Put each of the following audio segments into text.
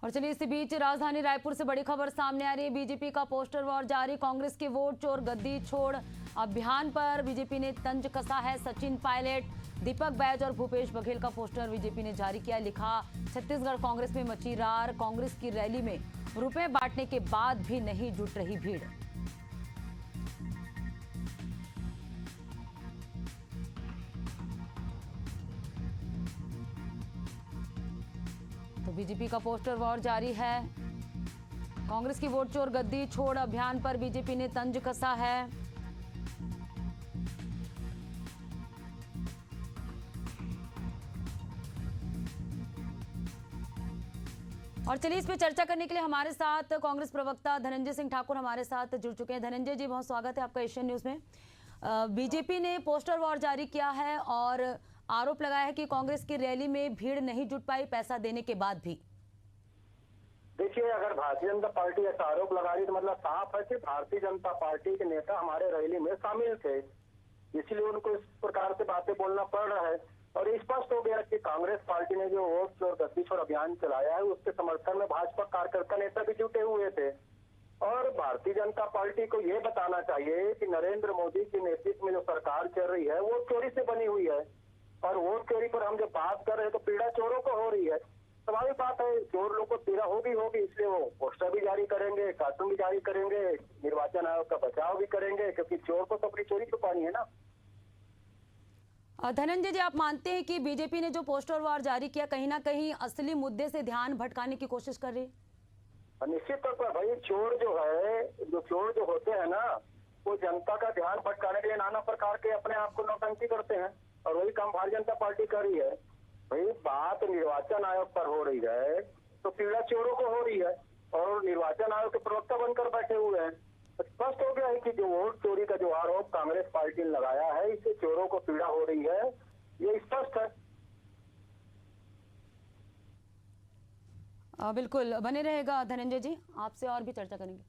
और चलिए इसी बीच राजधानी रायपुर से बड़ी खबर सामने आ रही है। बीजेपी का पोस्टर वॉर जारी। कांग्रेस के वोट चोर गद्दी छोड़ अभियान पर बीजेपी ने तंज कसा है। सचिन पायलट, दीपक बैज और भूपेश बघेल का पोस्टर बीजेपी ने जारी किया। लिखा, छत्तीसगढ़ कांग्रेस में मची रार। कांग्रेस की रैली में रुपए बांटने के बाद भी नहीं जुट रही भीड़। तो बीजेपी का पोस्टर वॉर जारी है। कांग्रेस की वोट चोर गद्दी छोड़ अभियान पर बीजेपी ने तंज कसा है। और चलिए इस पे चर्चा करने के लिए हमारे साथ कांग्रेस प्रवक्ता धनंजय सिंह ठाकुर हमारे साथ जुड़ चुके हैं। धनंजय जी, बहुत स्वागत है आपका एशियन न्यूज में। बीजेपी ने पोस्टर वॉर जारी किया है और आरोप लगाया है कि कांग्रेस की रैली में भीड़ नहीं जुट पाई पैसा देने के बाद भी। देखिए, अगर भारतीय जनता पार्टी ऐसा आरोप लगा रही तो मतलब साफ है कि भारतीय जनता पार्टी के नेता हमारे रैली में शामिल थे, इसलिए उनको इस प्रकार से बातें बोलना पड़ रहा है। और स्पष्ट हो गया कि कांग्रेस पार्टी ने जो वोट चोर गद्दी छोड़ अभियान चलाया है उसके समर्थन में भाजपा कार्यकर्ता नेता भी जुटे हुए थे। और भारतीय जनता पार्टी को ये बताना चाहिए कि नरेंद्र मोदी के नेतृत्व में जो सरकार चल रही है वो चोरी से बनी हुई है। और वोट चोरी पर हम जब बात कर रहे हैं तो पीड़ा चोरों को हो रही है। स्वाभाविक बात है, चोर लोग को पीड़ा होगी, इसलिए वो पोस्टर भी जारी करेंगे, कार्टून भी जारी करेंगे, निर्वाचन आयोग का बचाव भी करेंगे, क्योंकि चोर को तो अपनी चोरी छुपानी है ना। धनंजय जी, आप मानते हैं कि बीजेपी ने जो पोस्टर वॉर जारी किया कहीं ना कहीं असली मुद्दे से ध्यान भटकाने की कोशिश कर रही है? निश्चित तौर पर भाई, चोर जो होते हैं ना, वो जनता का ध्यान भटकाने के लिए नाना प्रकार के अपने आप को नौटंकी करते हैं और वही काम भारतीय जनता पार्टी कर रही है। भाई, बात निर्वाचन आयोग पर हो रही है तो पीड़ा चोरों को हो रही है और निर्वाचन आयोग के प्रवक्ता बनकर बैठे हुए हैं। स्पष्ट हो गया है कि जो वोट चोरी का जो आरोप कांग्रेस पार्टी ने लगाया है, इससे चोरों को पीड़ा हो रही है, ये स्पष्ट है। बिल्कुल बने रहेगा धनंजय जी, आपसे और भी चर्चा करेंगे।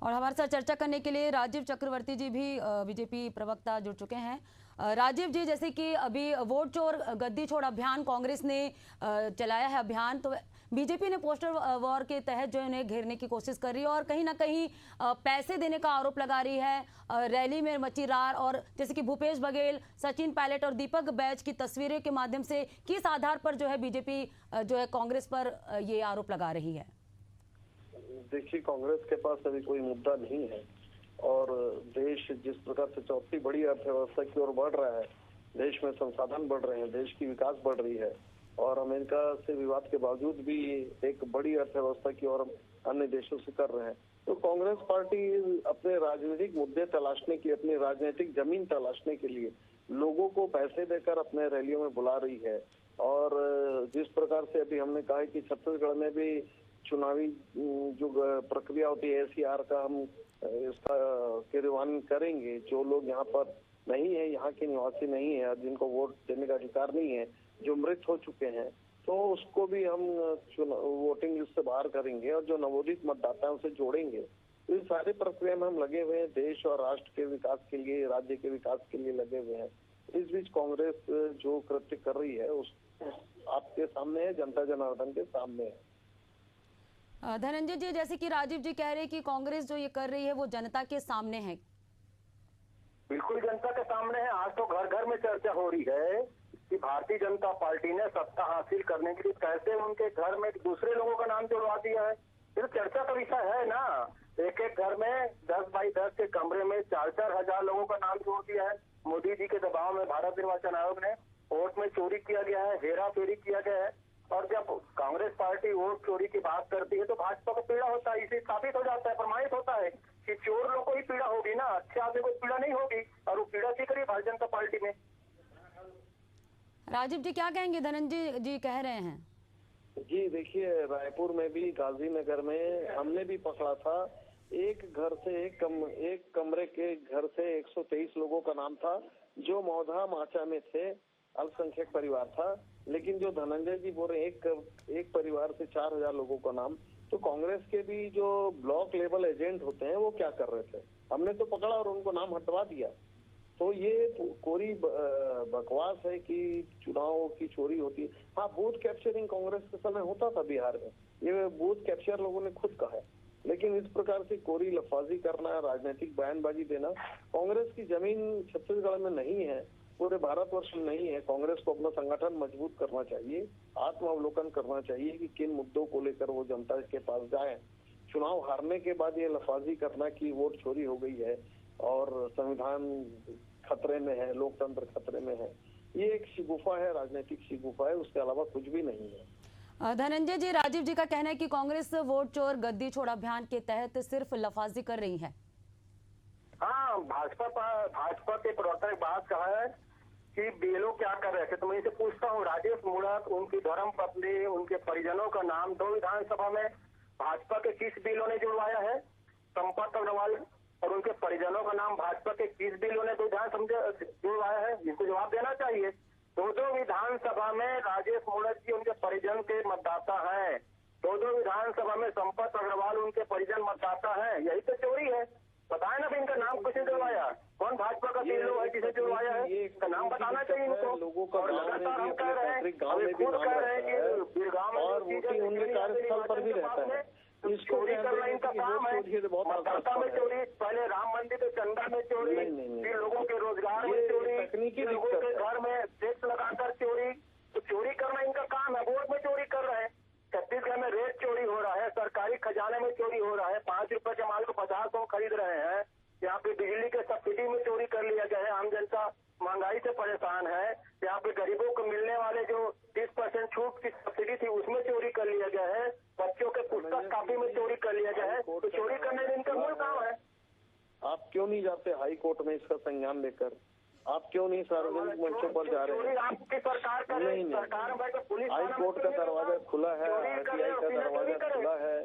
और हमारे साथ चर्चा करने के लिए राजीव चक्रवर्ती जी भी बीजेपी प्रवक्ता जुड़ चुके हैं। राजीव जी, जैसे कि अभी वोट चोर गद्दी छोड़ अभियान कांग्रेस ने चलाया है अभियान, तो बीजेपी ने पोस्टर वॉर के तहत जो उन्हें घेरने की कोशिश कर रही है और कहीं ना कहीं पैसे देने का आरोप लगा रही है। रैली में मची रार और जैसे कि भूपेश बघेल, सचिन पायलट और दीपक बैज की तस्वीरें के माध्यम से किस आधार पर जो है बीजेपी जो है कांग्रेस पर ये आरोप लगा रही है? देखिए, कांग्रेस के पास अभी कोई मुद्दा नहीं है और देश जिस प्रकार से चौथी बड़ी अर्थव्यवस्था की ओर बढ़ रहा है, देश में संसाधन बढ़ रहे हैं, देश की विकास बढ़ रही है और अमेरिका से विवाद के बावजूद भी एक बड़ी अर्थव्यवस्था की ओर अन्य देशों से कर रहे हैं। तो कांग्रेस पार्टी अपने राजनीतिक मुद्दे तलाशने के लिए, अपनी राजनीतिक जमीन तलाशने के लिए लोगों को पैसे देकर अपने रैलियों में बुला रही है। और जिस प्रकार से अभी हमने कहा कि छत्तीसगढ़ में भी चुनावी जो प्रक्रिया होती है SCR का हम इसका क्रियान्वयन करेंगे। जो लोग यहाँ पर नहीं है, यहाँ के निवासी नहीं है, जिनको वोट देने का अधिकार नहीं है, जो मृत हो चुके हैं, तो उसको भी हम वोटिंग लिस्ट से बाहर करेंगे और जो नवोदित मतदाता है उसे जोड़ेंगे। तो इस सारी प्रक्रिया में हम लगे हुए हैं, देश और राष्ट्र के विकास के लिए, राज्य के विकास के लिए लगे हुए हैं। इस बीच कांग्रेस जो कृत्य कर रही है उस आपके सामने है, जनता जनार्दन के सामने है। धनंजय जी, जैसे कि राजीव जी कह रहे हैं कि कांग्रेस जो ये कर रही है वो जनता के सामने है। बिल्कुल जनता के सामने है। आज तो घर घर में चर्चा हो रही है कि भारतीय जनता पार्टी ने सत्ता हासिल करने के लिए कैसे उनके घर में दूसरे लोगों का नाम जोड़वा दिया है। ये चर्चा का विषय है ना। एक एक घर में 10 बाई 10 के कमरे में 4-4 हजार लोगों का नाम जोड़ दिया है। मोदी जी के दबाव में भारत निर्वाचन आयोग ने वोट में चोरी किया गया है, हेरा फेरी किया गया है। और जब कांग्रेस पार्टी वोट चोरी की बात करती है तो भाजपा को पीड़ा होता है। इसे साबित हो जाता है, प्रमाणित होता है कि चोर लोग को ही पीड़ा होगी ना, अच्छे आदमी को पीड़ा नहीं होगी। और वो पीड़ा की करी भारतीय जनता पार्टी में। राजीव जी क्या कहेंगे? धनंजय जी कह रहे हैं। जी देखिए, रायपुर में भी, गांधीनगर में हमने भी पकड़ा था। एक घर से एक कमरे के घर से 123 लोगों का नाम था जो मौधा माचा में थे, अल्पसंख्यक परिवार था। लेकिन जो धनंजय जी बोल रहे एक परिवार से 4000 लोगों का नाम, तो कांग्रेस के भी जो ब्लॉक लेवल एजेंट होते हैं वो क्या कर रहे थे? हमने तो पकड़ा और उनको नाम हटवा दिया। तो ये कोरी बकवास है कि चुनाव की चोरी होती है। हाँ, बूथ कैप्चरिंग कांग्रेस के समय होता था बिहार में, ये बूथ कैप्चर लोगों ने खुद कहा है, लेकिन इस प्रकार से कोरी लफाजी करना, राजनीतिक बयानबाजी देना, कांग्रेस की जमीन छत्तीसगढ़ में नहीं है, पूरे भारतवर्ष में नहीं है। कांग्रेस को अपना संगठन मजबूत करना चाहिए, आत्मावलोकन करना चाहिए कि किन मुद्दों को लेकर वो जनता के पास जाए। चुनाव हारने के बाद ये लफाजी करना कि वोट चोरी हो गई है और संविधान खतरे में है, लोकतंत्र खतरे में है, ये एक शिगुफा है, राजनीतिक शिगुफा है, उसके अलावा कुछ भी नहीं है। धनंजय जी, राजीव जी का कहना है कि कांग्रेस वोट चोर गद्दी छोड़ अभियान के तहत सिर्फ लफाजी कर रही है। हाँ, भाजपा के प्रवक्ता ने बात कहा है कि बेलो क्या कर रहे थे। तो मैं इसे पूछता हूँ, राजेश मूणत, उनकी धर्म पत्नी, उनके परिजनों का नाम 2 विधानसभा में भाजपा के किस बिलों ने जुड़वाया है? संपत अग्रवाल और उनके परिजनों का नाम भाजपा के किस बिलों ने जुड़वाया है? इसको जवाब देना चाहिए। 2 विधानसभा में राजेश मूणत जी उनके परिजन के मतदाता हैं, 2 विधानसभा में संपत अग्रवाल उनके परिजन मतदाता हैं। यही तो चोरी है। बताए ना, इनका नाम किसने जुड़वाया? कौन भाजपा का बिलो है जिसे जुड़वाया है? इसका नाम बताना चाहिए इनको। लोगों का और लगातार हम कह रहे हैं, खुद कह रहे हैं कि बिरगांव में और वोटिंग उनके कार्यस्थल पर भी रहता है। चोरी करना इनका काम है। मतदाता में चोरी, पहले राम मंदिर के चंदा में चोरी, फिर लोगों के रोजगार में चोरी, तकनीकी लोगों के घर में टैक्स लगाकर चोरी। तो चोरी करना इनका काम है। वोट में चोरी कर रहे हैं। छत्तीसगढ़ में रेत चोरी हो रहा है, सरकारी खजाने में चोरी हो रहा है, 5 रुपए के माल को 50 को खरीद रहे हैं। यहाँ पे बिजली के सब्सिडी में चोरी कर लिया गया है। आम जनता महंगाई से परेशान है। यहाँ पे गरीबों को मिलने वाले जो 30% छूट की सब्सिडी थी उसमें चोरी कर लिया गया है। बच्चों के पुस्तक कापी में चोरी कर लिया गया है। तो चोरी करने में इनका मूल काम है। आप क्यों नहीं जाते हाई कोर्ट में इसका संज्ञान लेकर? आप क्यों नहीं सार्वजनिक मंचों पर जा रहे हैं? आपकी सरकार कर रही है। सरकार में पुलिस हाई कोर्ट का दरवाजा खुला है, RTI का दरवाजा खुला है,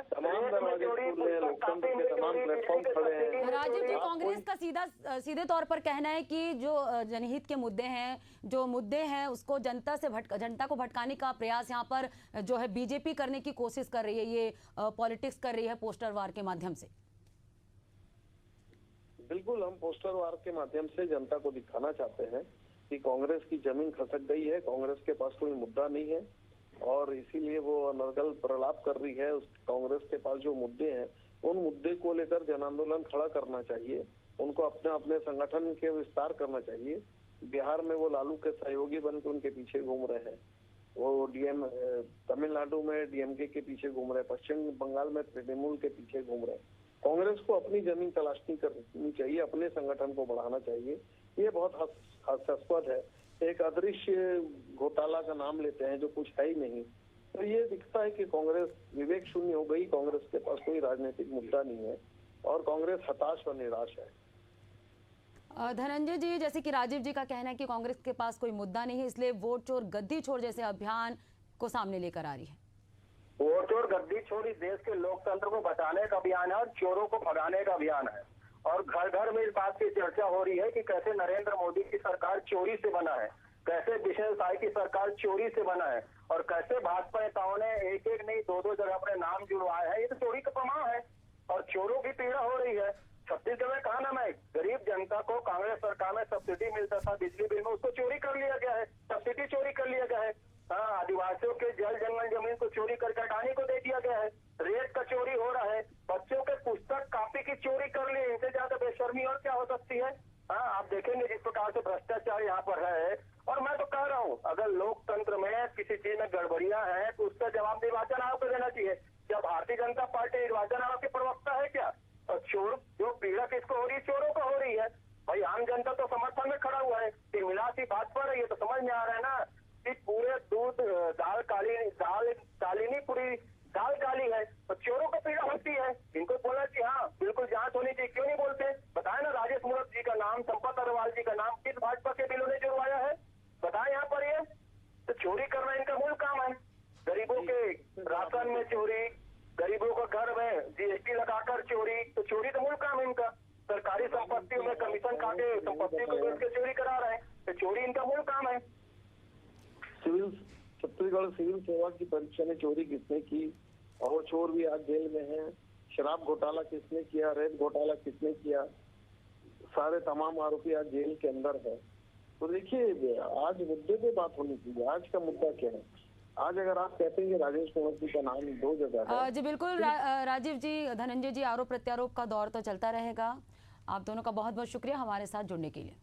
तमाम दरवाजे खुले हैं, लोकतंत्र के तमाम प्लेटफॉर्म खड़े हैं। राजीव जी, कांग्रेस का सीधे तौर पर कहना है कि जो जनहित के मुद्दे हैं उसको जनता को भटकाने का प्रयास यहाँ पर जो है बीजेपी करने की कोशिश कर रही है, ये पॉलिटिक्स कर रही है पोस्टर वार के माध्यम से। बिल्कुल, हम पोस्टर वार के माध्यम से जनता को दिखाना चाहते हैं कि कांग्रेस की जमीन खसक गई है, कांग्रेस के पास कोई मुद्दा नहीं है और इसीलिए वो अनर्गल प्रलाप कर रही है। उस कांग्रेस के पास जो मुद्दे हैं उन मुद्दे को लेकर जन आंदोलन खड़ा करना चाहिए, उनको अपने अपने संगठन के विस्तार करना चाहिए। बिहार में वो लालू के सहयोगी बनकर उनके पीछे घूम रहे हैं, वो तमिलनाडु में DMK के पीछे घूम रहे हैं, पश्चिम बंगाल में तृणमूल के पीछे घूम रहे हैं। कांग्रेस को अपनी जमीन तलाशनी करनी चाहिए, अपने संगठन को बढ़ाना चाहिए। ये बहुत हास्यास्पद है। एक अदृश्य घोटाला का नाम लेते हैं जो कुछ है ही नहीं। तो ये दिखता है कि कांग्रेस विवेक शून्य हो गई, कांग्रेस के पास कोई राजनीतिक मुद्दा नहीं है और कांग्रेस हताश और निराश है। धनंजय जी, जैसे कि राजीव जी का कहना है कि कांग्रेस के पास कोई मुद्दा नहीं है, इसलिए वोट चोर गद्दी छोड़ जैसे अभियान को सामने लेकर आ रही है। वोट चोर गद्दी छोड़ी देश के लोकतंत्र को बचाने का अभियान है और चोरों को भगाने का अभियान है। और घर घर में इस बात की चर्चा हो रही है कि कैसे नरेंद्र मोदी की सरकार चोरी से बना है, कैसे विष्णु साई की सरकार चोरी से बना है और कैसे भाजपा नेताओं ने एक नहीं 2 जगह अपने नाम जुड़वाए हैं। ये तो चोरी का प्रमाण है और चोरों की पीड़ा हो रही है। छत्तीसगढ़ में कहा ना मैं, गरीब जनता को कांग्रेस सरकार में सब्सिडी मिलता था बिजली बिल में, उसको चोरी कर लिया गया है, सब्सिडी चोरी कर लिया गया है। आदिवासियों के जल जंगल जमीन को चोरी करके अडानी को दे दिया गया है। रेत का चोरी हो रहा है, बच्चों के पुस्तक कापी की चोरी कर ली। इनसे ज्यादा बेशर्मी और क्या हो सकती है? आप देखेंगे जिस प्रकार से भ्रष्टाचार यहाँ पर है। और मैं तो कह रहा हूँ, अगर लोकतंत्र में किसी चीज में गड़बड़ियां हैं तो उसका जवाब निर्वाचन आयोग को देना चाहिए। क्या भारतीय जनता पार्टी निर्वाचन आयोग के प्रवक्ता है क्या? और चोर जो पीड़ा किसको हो रही है? चोरों को हो रही है। भाई आम जनता तो समर्थन में खड़ा हुआ है कि मिलासी भाजपा रही है। तो समझ में आ रहा है ना कि पूरे दूध दाल काली पूरी दाल काली है। तो चोरों को पीड़ा होती है। इनको बोला कि हाँ बिल्कुल जांच होनी चाहिए, क्यों नहीं बोलते? बताए ना, राजेश मूणत जी का नाम, संपत अग्रवाल जी का नाम किस भाजपा के बिलों ने जुड़वाया है? बताए यहाँ पर। ये तो चोरी करना इनका मूल काम है। गरीबों के राशन में चोरी, गरीबों को घर में GST लगाकर चोरी, तो चोरी तो मूल काम है इनका। सरकारी संपत्तियों में कमीशन काटे संपत्ति को बेच के चोरी करा रहे हैं, तो चोरी इनका मूल काम है। छत्तीसगढ़ सिविल सेवा की परीक्षा में चोरी किसने की? और चोर भी आज जेल में है। शराब घोटाला किसने किया? रेत घोटाला किसने किया? सारे तमाम आरोपी आज जेल के अंदर है। तो देखिए, आज मुद्दे पे बात होनी चाहिए। आज का मुद्दा क्या है? आज अगर आप कहते हैं कि राजेश कुमार का नाम 2 जगह है। जी बिल्कुल राजीव जी, धनंजय जी, आरोप प्रत्यारोप का दौर तो चलता रहेगा। आप दोनों का बहुत बहुत शुक्रिया हमारे साथ जुड़ने के लिए।